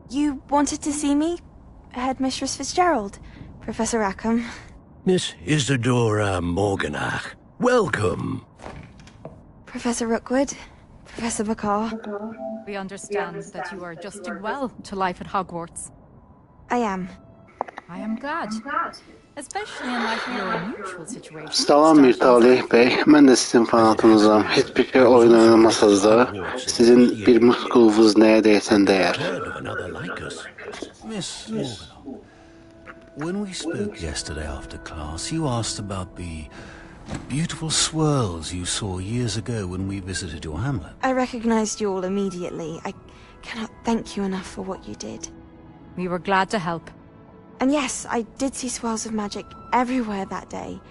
You wanted to see me? Headmistress Fitzgerald, Professor Rackham. Miss Isadora Morganach, welcome. Professor Rookwood, Professor Bakar. We understand that you are adjusting well to life at Hogwarts. I am. I am glad. Especially in light of your unusual situation. Salam Mirtalih Bey, mən də sizin fanatınızam. Heç bir şey oyun oynamasanız da, sizin bir muskulunuz nəyə deyəsən dəyər. Miss Morgan, when we spoke yesterday after class, you asked about the beautiful swirls you saw years ago when we visited your hamlet. I recognized you all immediately. I cannot thank you enough for what you did. We were glad to help. And yes, I did see swirls of magic everywhere that day.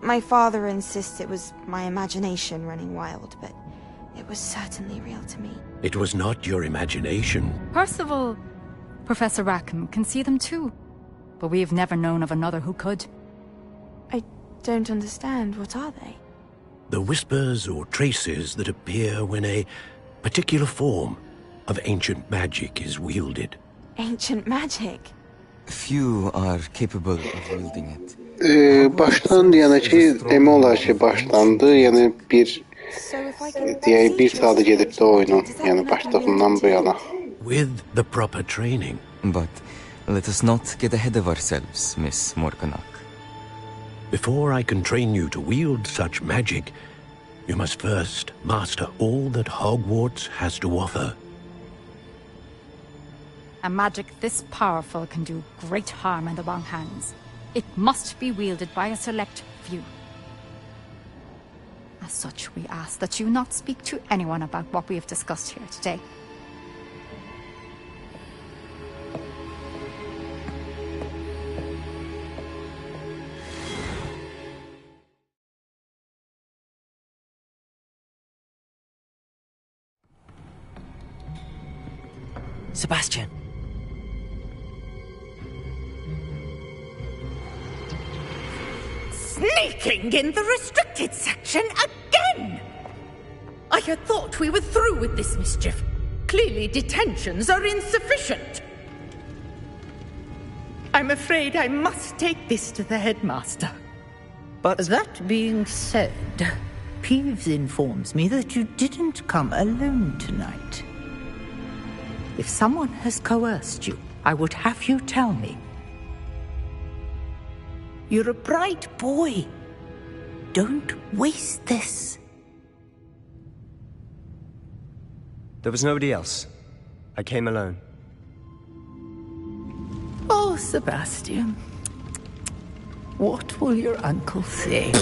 My father insists it was my imagination running wild, but it was certainly real to me. It was not your imagination. Percival, Professor Rackham can see them too. But we have never known of another who could. I don't understand. What are they? The whispers or traces that appear when a particular form of ancient magic is wielded. Ancient magic? Few are capable of wielding it. Başlandı yəni ki, demək olar ki, başlandı. Yəni bir saat gedibdi oyunun, yəni başladığından bu yana. With the proper training. But let us not get ahead of ourselves, Miss Morganach. Before I can train you to wield such magic, you must first master all that Hogwarts has to offer. A magic this powerful can do great harm in the wrong hands. It must be wielded by a select few. As such, we ask that you not speak to anyone about what we have discussed here today. Sebastian. Sneaking in the restricted section again! I had thought we were through with this mischief. Clearly detentions are insufficient. I'm afraid I must take this to the headmaster. But that being said, Peeves informs me that you didn't come alone tonight. If someone has coerced you, I would have you tell me. You're a bright boy. Don't waste this. there was nobody else. I came alone. Oh, Sebastian. What will your uncle say?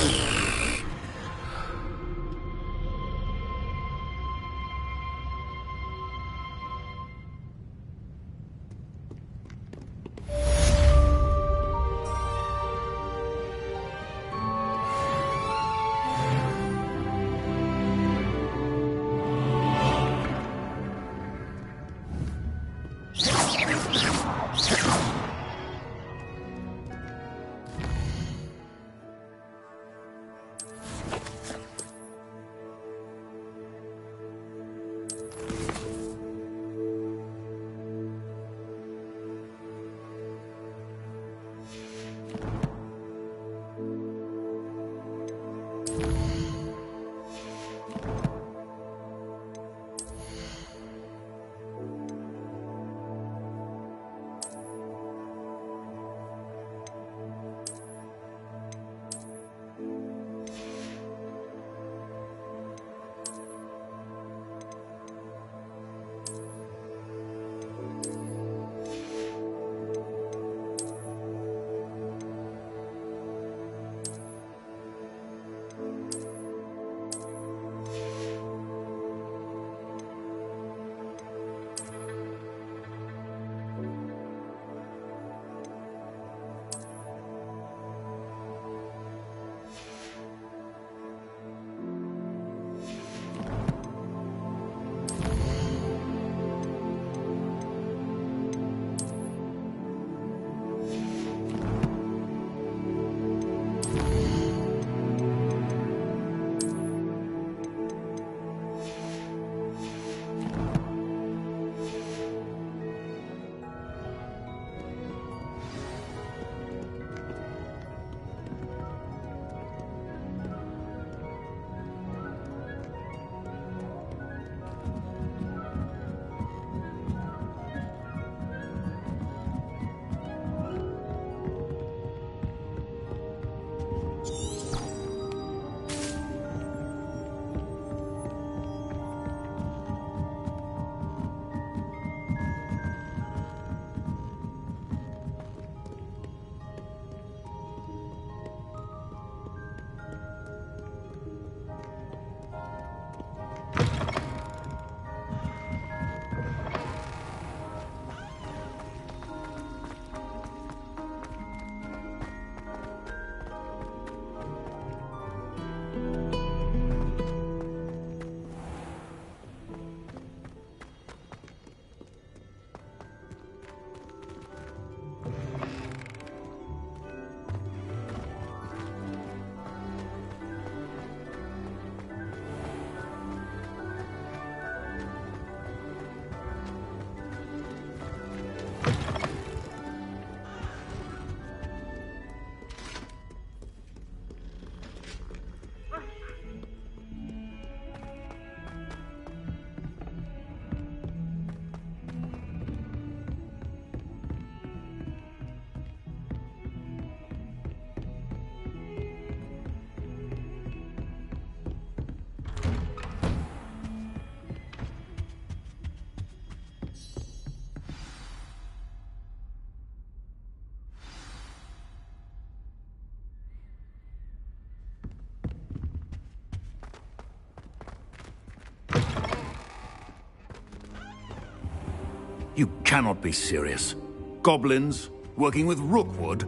You cannot be serious. Goblins working with Rookwood?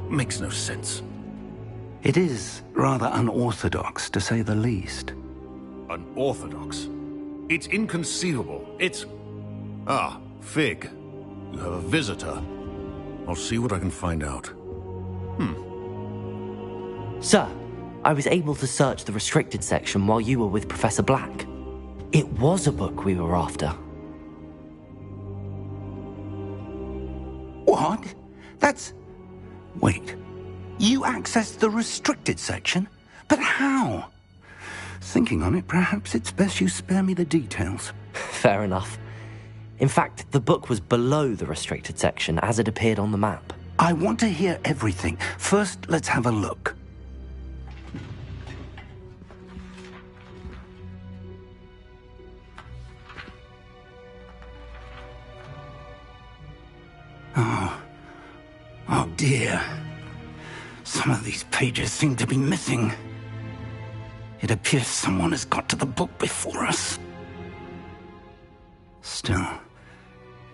Makes no sense. It is rather unorthodox, to say the least. Unorthodox? It's inconceivable. It's... Ah, Fig. You have a visitor. I'll see what I can find out. Sir, I was able to search the restricted section while you were with Professor Black. It was a book we were after. What? That's... Wait. You accessed the restricted section? But how? Thinking on it, perhaps it's best you spare me the details. Fair enough. In fact, the book was below the restricted section as it appeared on the map. I want to hear everything. First, let's have a look. Oh dear. Some of these pages seem to be missing. It appears someone has got to the book before us. Still,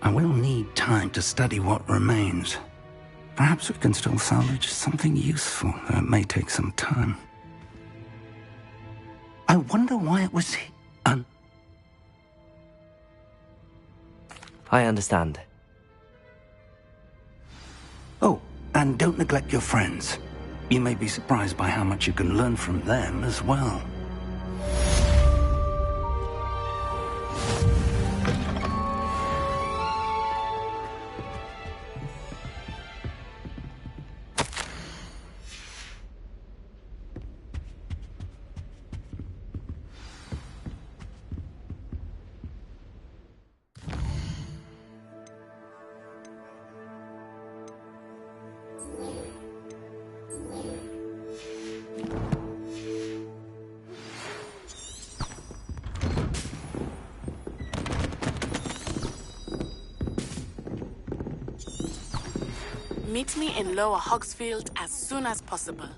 I will need time to study what remains. Perhaps we can still salvage something useful, though it may take some time. I wonder why it was I understand. Oh, and don't neglect your friends. You may be surprised by how much you can learn from them as well. Meet me in Lower Hogsfield as soon as possible.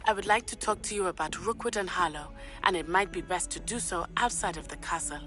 I would like to talk to you about Rookwood and Harlow, and it might be best to do so outside of the castle.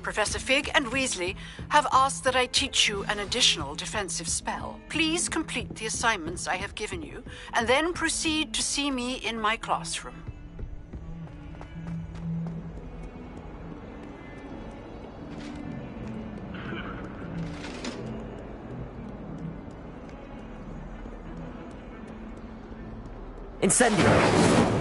Professor Fig and Weasley have asked that I teach you an additional defensive spell. Please complete the assignments I have given you, and then proceed to see me in my classroom. Incendio!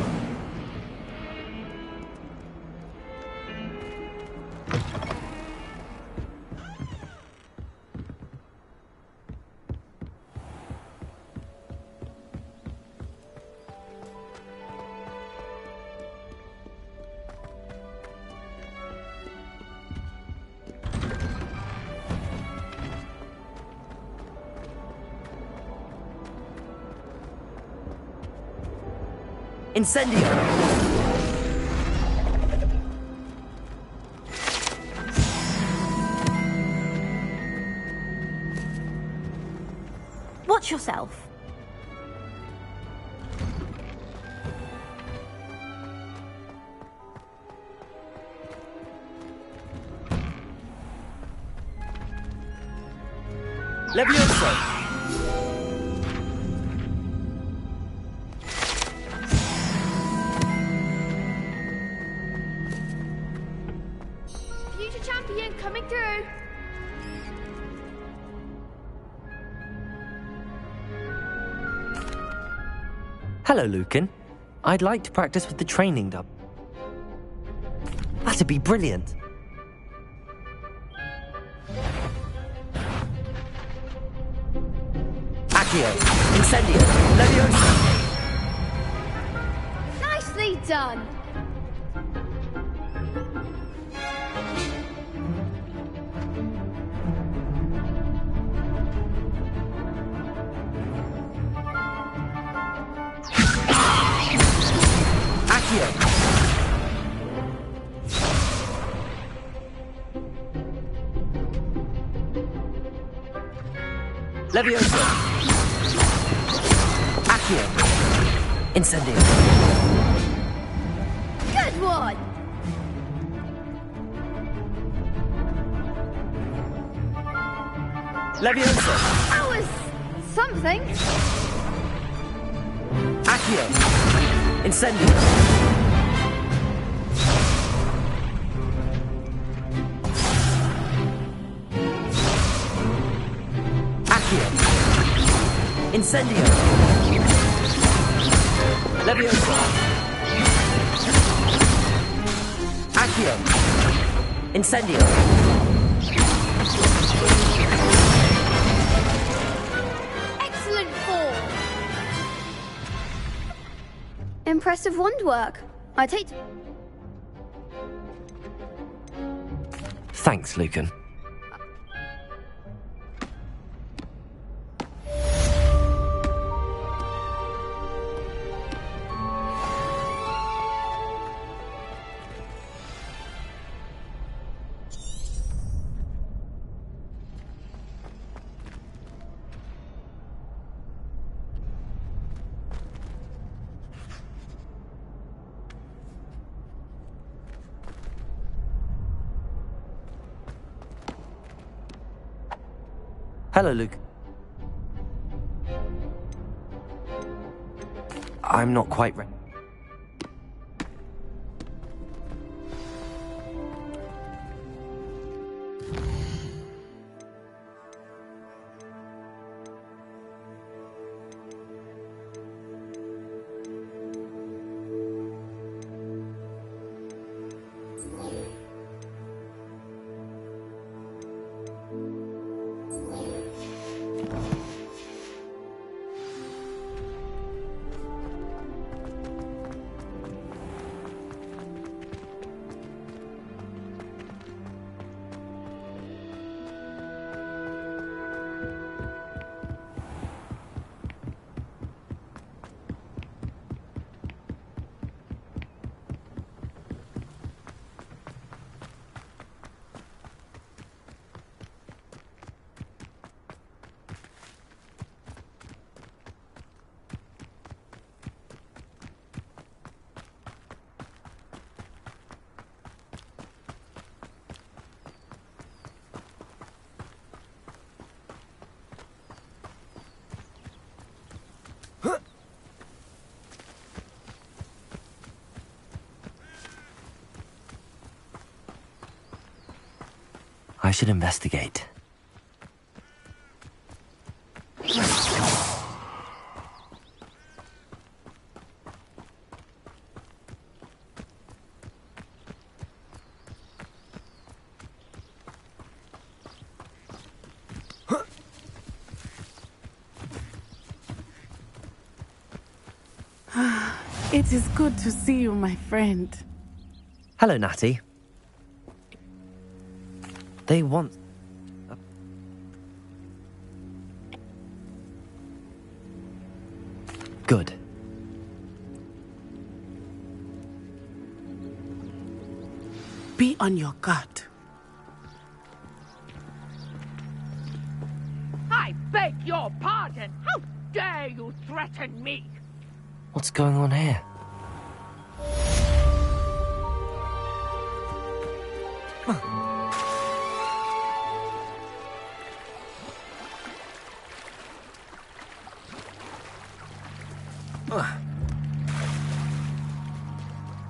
Incendio! Watch yourself. Levioso! Champion coming through. Hello, Lucan. I'd like to practice with the training dub. That'd be brilliant. Accio, Incendio, Leviosa. Nicely done. Accio. Levioso. Accio. Incendio. Good one! Levioso. That was something. Accio. Incendio. Accio. Incendio. Levioso. Accio. Incendio. Excellent form. Impressive wand work. I take. Thanks, Lucan. Hello, Luke. I'm not quite ready. I should investigate. It is good to see you, my friend. Hello, Natty. They want... Good. Be on your guard. I beg your pardon. How dare you threaten me? What's going on here?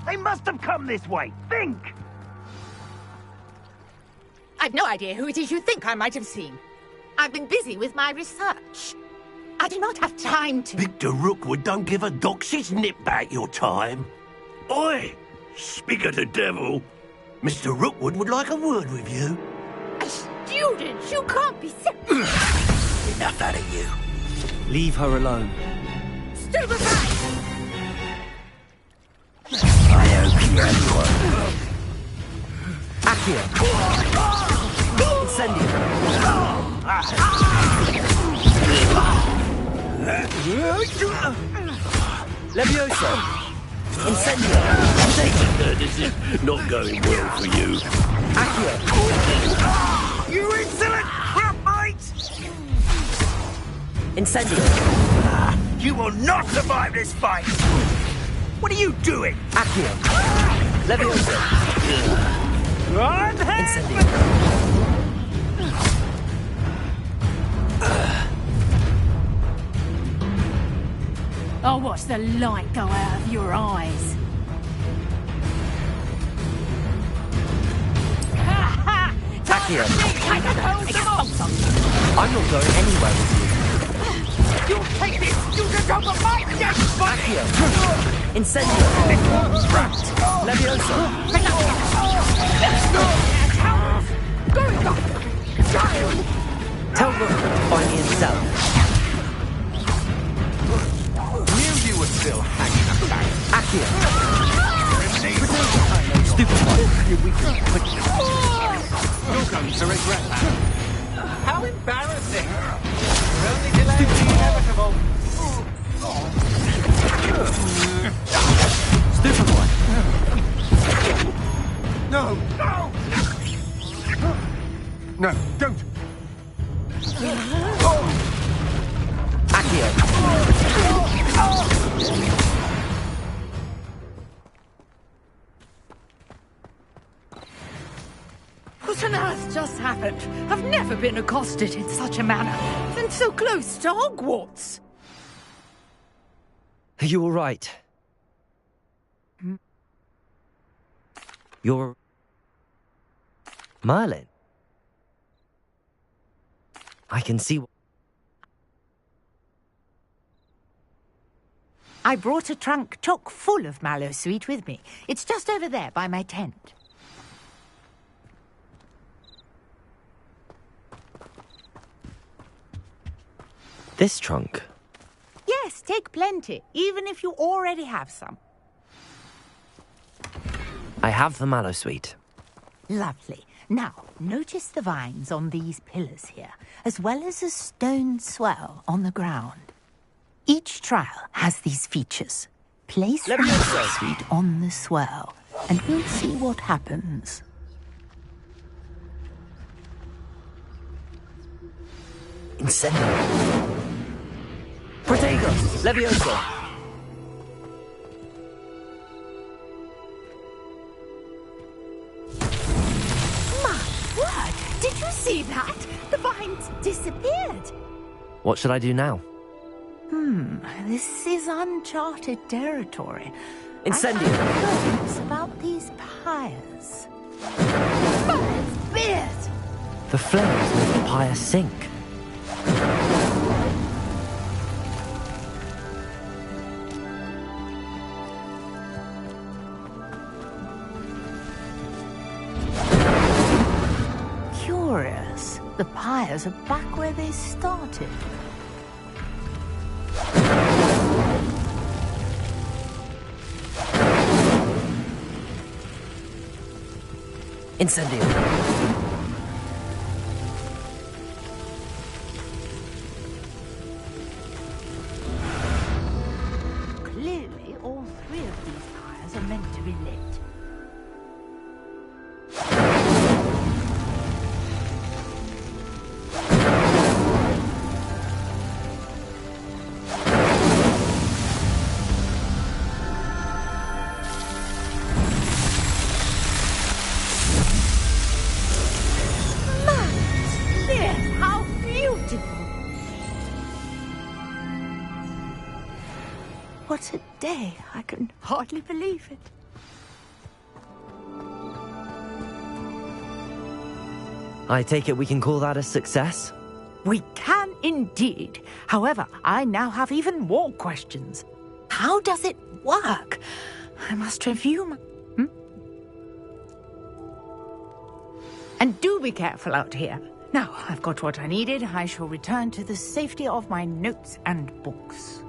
They must have come this way. Think! I've no idea who it is you think I might have seen. I've been busy with my research. I do not have time to... Victor Rookwood don't give a doxy's nip back your time. Oi! Speak of the devil. Mr. Rookwood would like a word with you. A student? You can't be sick. Enough out of you. Leave her alone. Stupefy! I hope you have one. Accio. Incendio. Levioso. Incendio! This is not going well for you. Accio! You insolent crap, mate! Incendio! You will not survive this fight! What are you doing? Accio! Leviosa! Incendio! I'll watch the light go out of your eyes. Accio! I'm not going anywhere with you. You'll take this! You can go for my death! Accio! Incendio! Leviosa! Tell Rook to find me in cell. Knew you were still hanging about. Accio! Stupid one. You're going to regret that. How embarrassing. We're only delaying the inevitable. Stupid one. No. No, don't. Accio! What on earth just happened? I've never been accosted in such a manner, and so close to Hogwarts. Are you all right? You're... Merlin? I can see... I brought a trunk chock full of mallow sweet with me. It's just over there by my tent. This trunk? Yes, take plenty, even if you already have some. I have the mallow sweet. Lovely. Now, notice the vines on these pillars here, as well as a stone swell on the ground. Each trial has these features. Place the mallow sweet on the swell, and we'll see what happens. Incendio! Protagos! Leviosa! Did you see that? The vines disappeared. What should I do now? This is uncharted territory. Incendio! I have thoughts about these pyres. Merlin's beard! The flames make the pyre sink. Curious. The pyres are back where they started. Incendio! Clearly, all three of these pyres are meant to be lit. What a day. I can hardly believe it. I take it we can call that a success? We can indeed. However, I now have even more questions. How does it work? I must review my... And do be careful out here. Now, I've got what I needed. I shall return to the safety of my notes and books.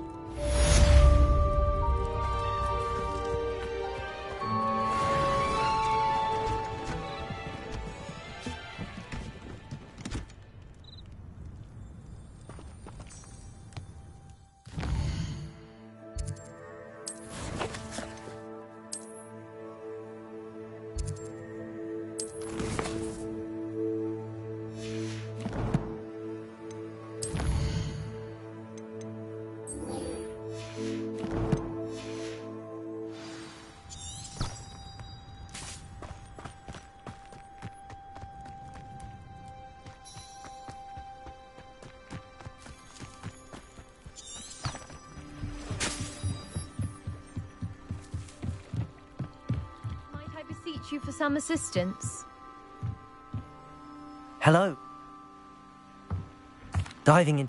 reach you for some assistance? Hello. Diving in.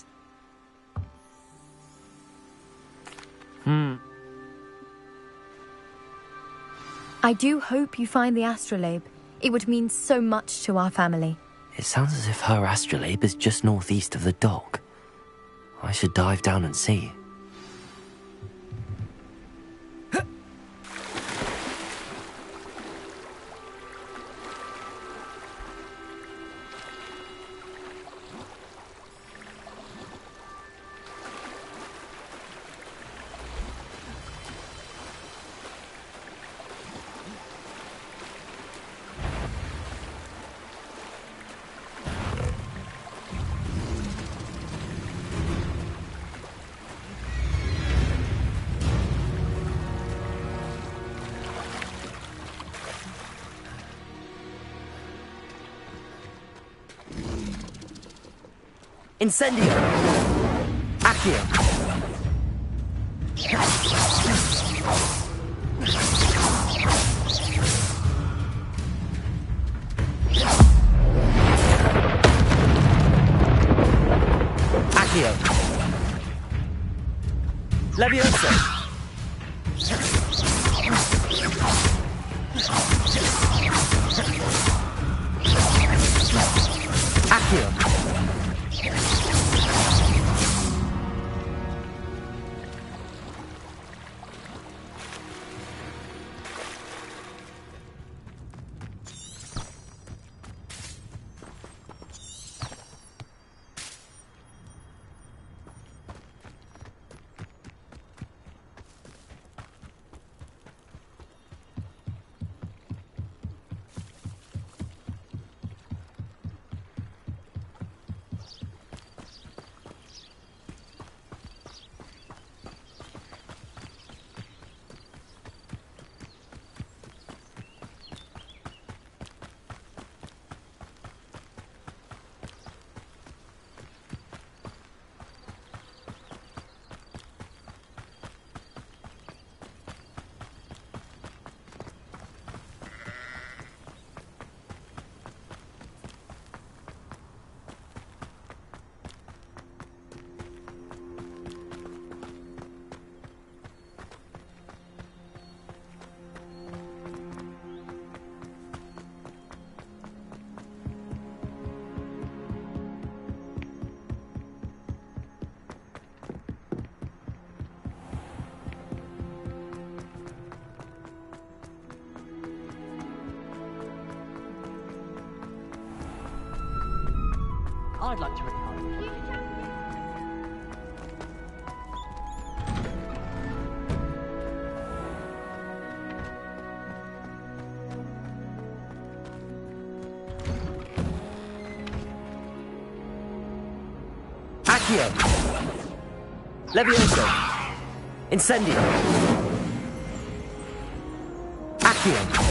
I do hope you find the astrolabe. It would mean so much to our family. It sounds as if her astrolabe is just northeast of the dock. I should dive down and see. Incendio! Accio! Accio! Levioso! Accio! I'd like to retire. Accio! Levioso! Incendio! Accio!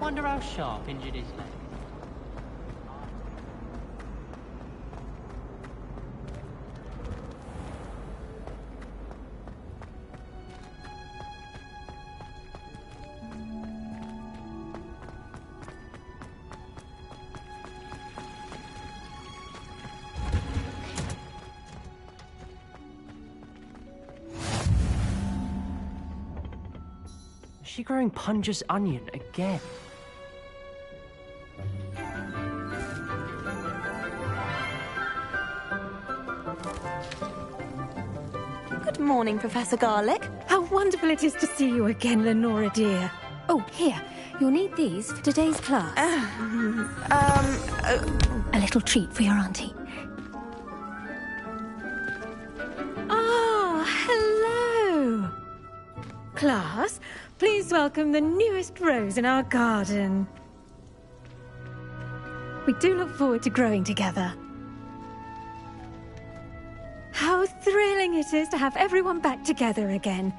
Wonder how Sharp injured his leg. Is she growing Punja's onion again? Good morning, Professor Garlick. How wonderful it is to see you again, Lenora dear. Oh, here. You'll need these for today's class. A little treat for your auntie. Ah, hello. Class, please welcome the newest rose in our garden. We do look forward to growing together. How thrilling it is to have everyone back together again.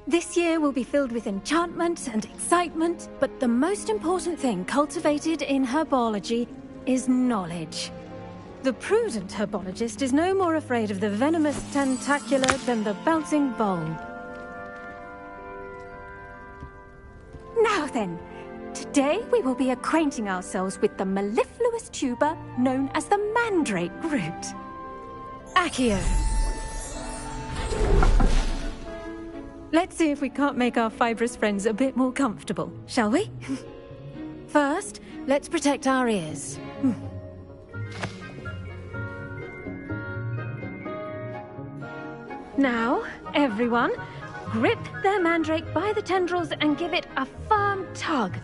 This year will be filled with enchantment and excitement, but the most important thing cultivated in herbology is knowledge. The prudent herbologist is no more afraid of the venomous tentacula than the bouncing bulb. Now then, today we will be acquainting ourselves with the mellifluous tuber known as the mandrake root. Accio. Let's see if we can't make our fibrous friends a bit more comfortable, shall we? First, let's protect our ears. Now, everyone, grip their mandrake by the tendrils and give it a firm tug.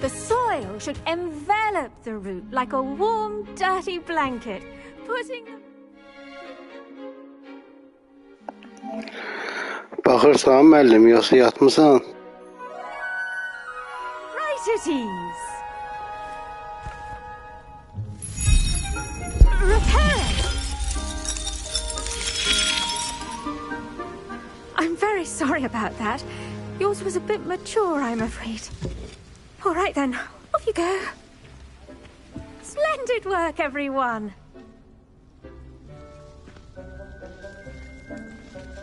The soil should envelop the root like a warm, dirty blanket, putting them... Baxırsan müəllim, yoxsa yatmısan? Right at ease. Repair! I'm very sorry about that. Yours was a bit mature, I'm afraid. All right then, off you go. Splendid work, everyone.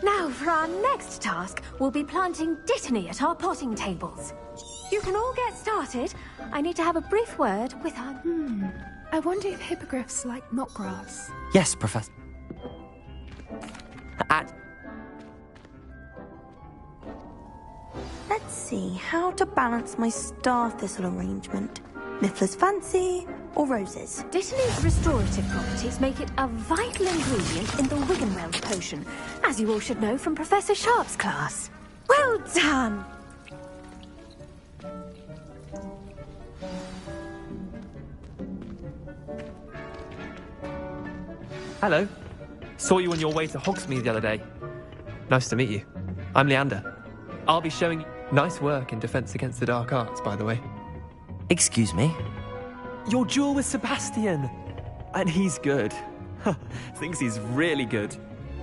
Now, for our next task, we'll be planting Dittany at our potting tables. You can all get started. I need to have a brief word with our... I wonder if hippogriffs like knotgrass. Yes, Professor. Let's see how to balance my star thistle arrangement. Niffler's fancy or roses? Dittany's restorative properties make it a vital ingredient in the Wiggenweld potion, as you all should know from Professor Sharp's class. Well done! Hello. Saw you on your way to Hogsmeade the other day. Nice to meet you. I'm Leander. I'll be showing you... Nice work in Defense Against the Dark Arts, by the way. Excuse me? Your duel with Sebastian! And he's good. Thinks he's really good.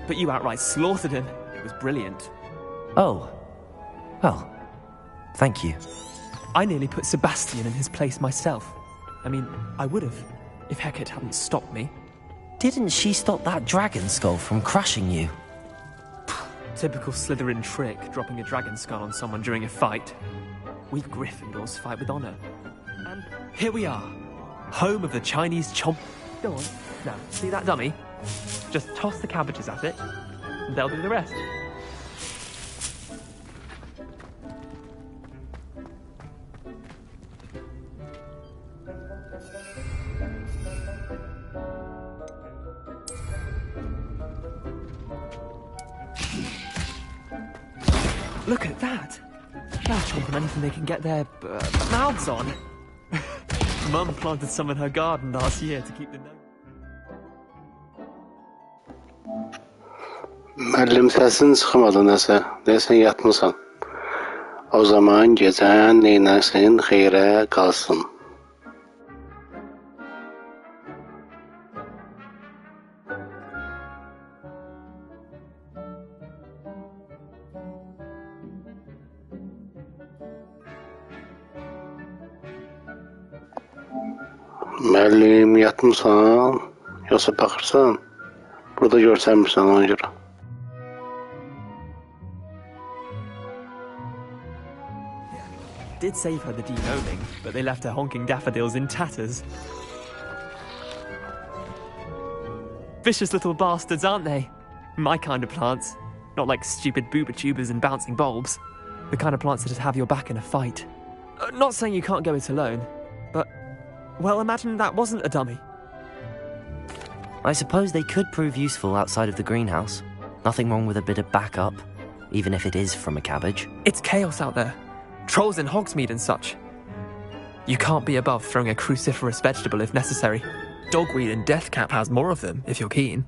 But you outright slaughtered him. It was brilliant. Oh. Well, thank you. I nearly put Sebastian in his place myself. I mean, I would have, if Hecate hadn't stopped me. Didn't she stop that dragon skull from crushing you? Typical Slytherin trick, dropping a dragon skull on someone during a fight. We Gryffindors fight with honor. And here we are, home of the Chinese chomp... Go on, now, see that dummy? Just toss the cabbages at it, and they'll do the rest. Look at that! They'll chomp on anything they can get their mouths on. Mum planted some in her garden last year to keep the no... Müəllim səsin çıxmadı nəsə. Deyəsən yatmısan. O zaman gecən neynəsin xeyrə qalsın. Müəllim yatmısan, yoxsa baxırsan? Burada görselmişsin ona göre. Did save her the de-gnoming, but they left her honking daffodils in tatters. Vicious little bastards, aren't they? My kind of plants. Not like stupid booba tubers and bouncing bulbs. The kind of plants that'd have your back in a fight. Not saying you can't go it alone, but... well, imagine that wasn't a dummy. I suppose they could prove useful outside of the greenhouse. Nothing wrong with a bit of backup, even if it is from a cabbage. It's chaos out there. Trolls in Hogsmeade and such. You can't be above throwing a cruciferous vegetable if necessary. Dogweed and Deathcap has more of them, if you're keen.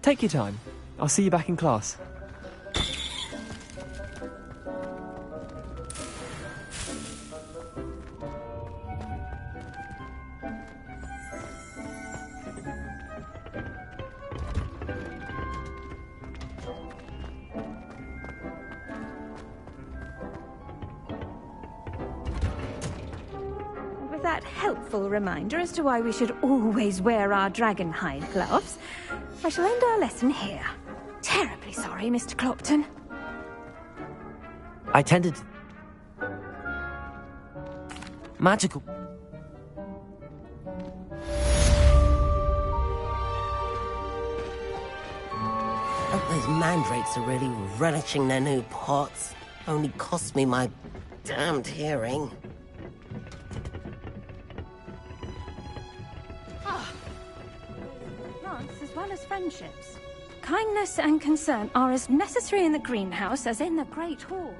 Take your time. I'll see you back in class. That helpful reminder as to why we should always wear our dragon hide gloves, I shall end our lesson here. Terribly sorry, Mr. Clopton. I tended... magical... Hope those mandrakes are really relishing their new pots. Only cost me my damned hearing. As well as friendships. Kindness and concern are as necessary in the greenhouse as in the Great Hall.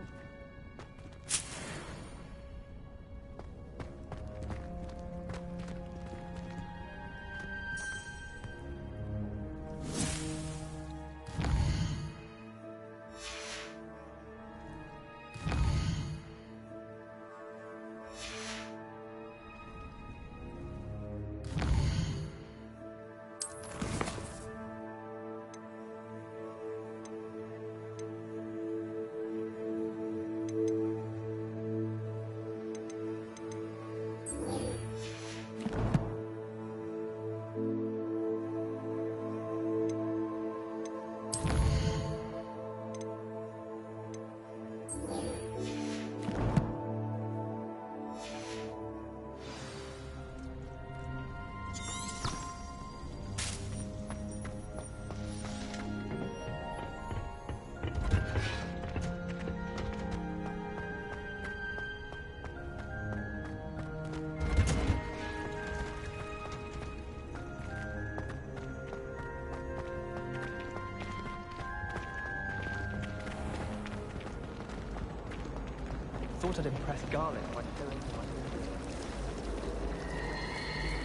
Thought I'd impress Garlic by filling my...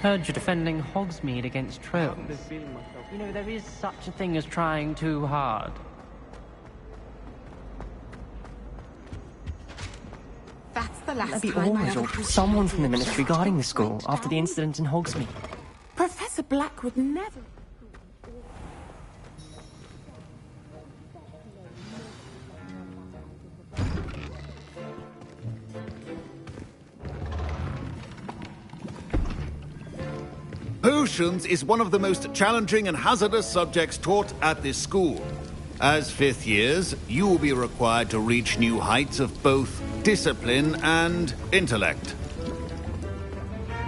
Heard you're defending Hogsmeade against trolls. You know, there is such a thing as trying too hard. That's the last Maybe time I always, ever or heard someone from the you Ministry just guarding the talk school right after the down. incident in Hogsmeade. Professor Black would never... Potions is one of the most challenging and hazardous subjects taught at this school. As fifth years, you will be required to reach new heights of both discipline and intellect.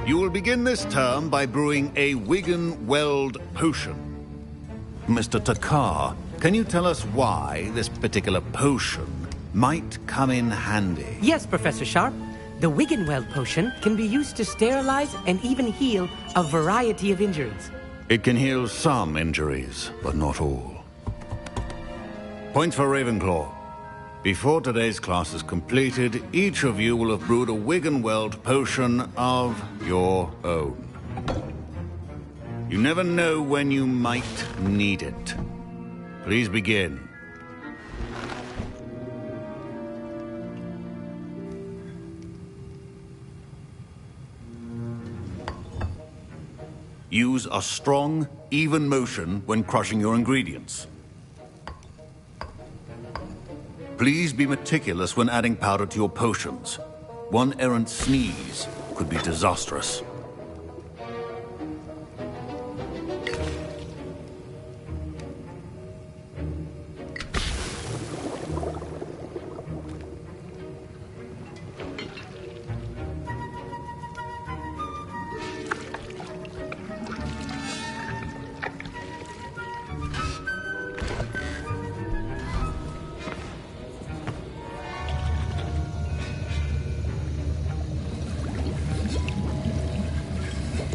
You will begin this term by brewing a Wigan-Weld potion. Mr. Takar, can you tell us why this particular potion might come in handy? Yes, Professor Sharp. The Wiggenweld potion can be used to sterilize and even heal a variety of injuries. It can heal some injuries, but not all. Points for Ravenclaw. Before today's class is completed, each of you will have brewed a Wiggenweld potion of your own. You never know when you might need it. Please begin. Use a strong, even motion when crushing your ingredients. Please be meticulous when adding powder to your potions. One errant sneeze could be disastrous.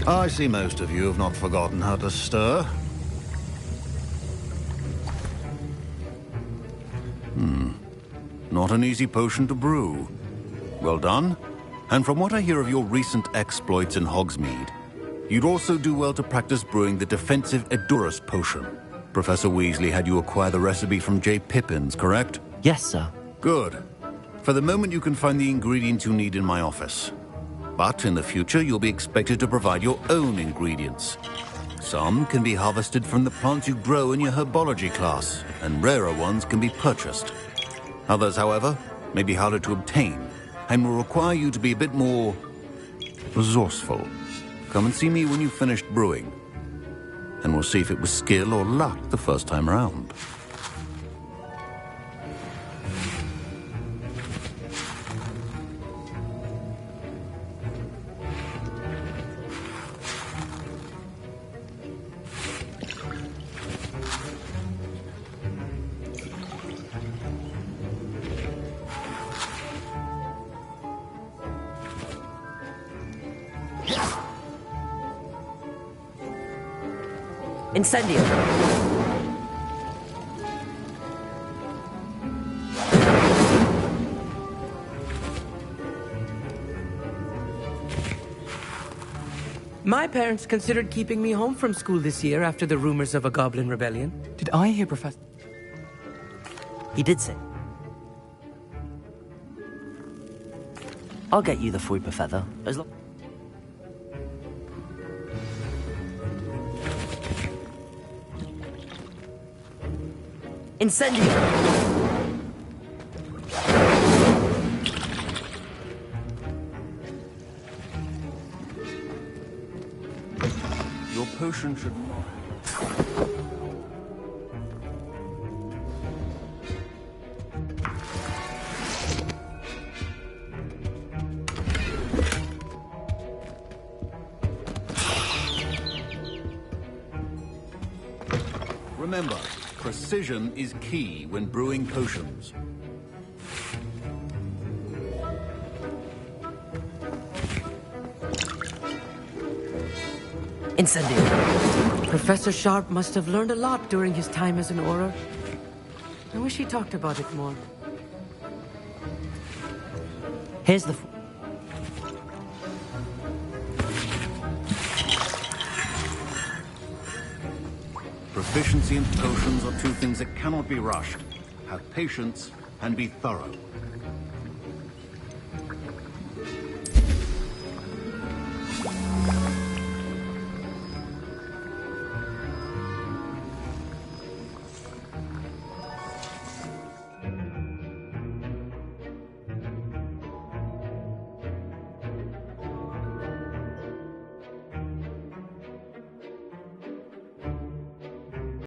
I see most of you have not forgotten how to stir. Not an easy potion to brew. Well done. And from what I hear of your recent exploits in Hogsmeade, you'd also do well to practice brewing the defensive Edurus potion. Professor Weasley had you acquire the recipe from J. Pippin's, correct? Yes, sir. Good. For the moment, you can find the ingredients you need in my office. But in the future, you'll be expected to provide your own ingredients. Some can be harvested from the plants you grow in your herbology class, and rarer ones can be purchased. Others, however, may be harder to obtain, and will require you to be a bit more resourceful. Come and see me when you've finished brewing, and we'll see if it was skill or luck the first time around. Incendio! My parents considered keeping me home from school this year after the rumors of a goblin rebellion. Did I hear Professor... He did say. I'll get you the Fuipa feather, as long... Incendio! Your potion should... Remember, precision is key when brewing potions. Incendio. Professor Sharp must have learned a lot during his time as an Auror. I wish he talked about it more. Here's the... Proficiency in potions are two things that cannot be rushed. Have patience and be thorough.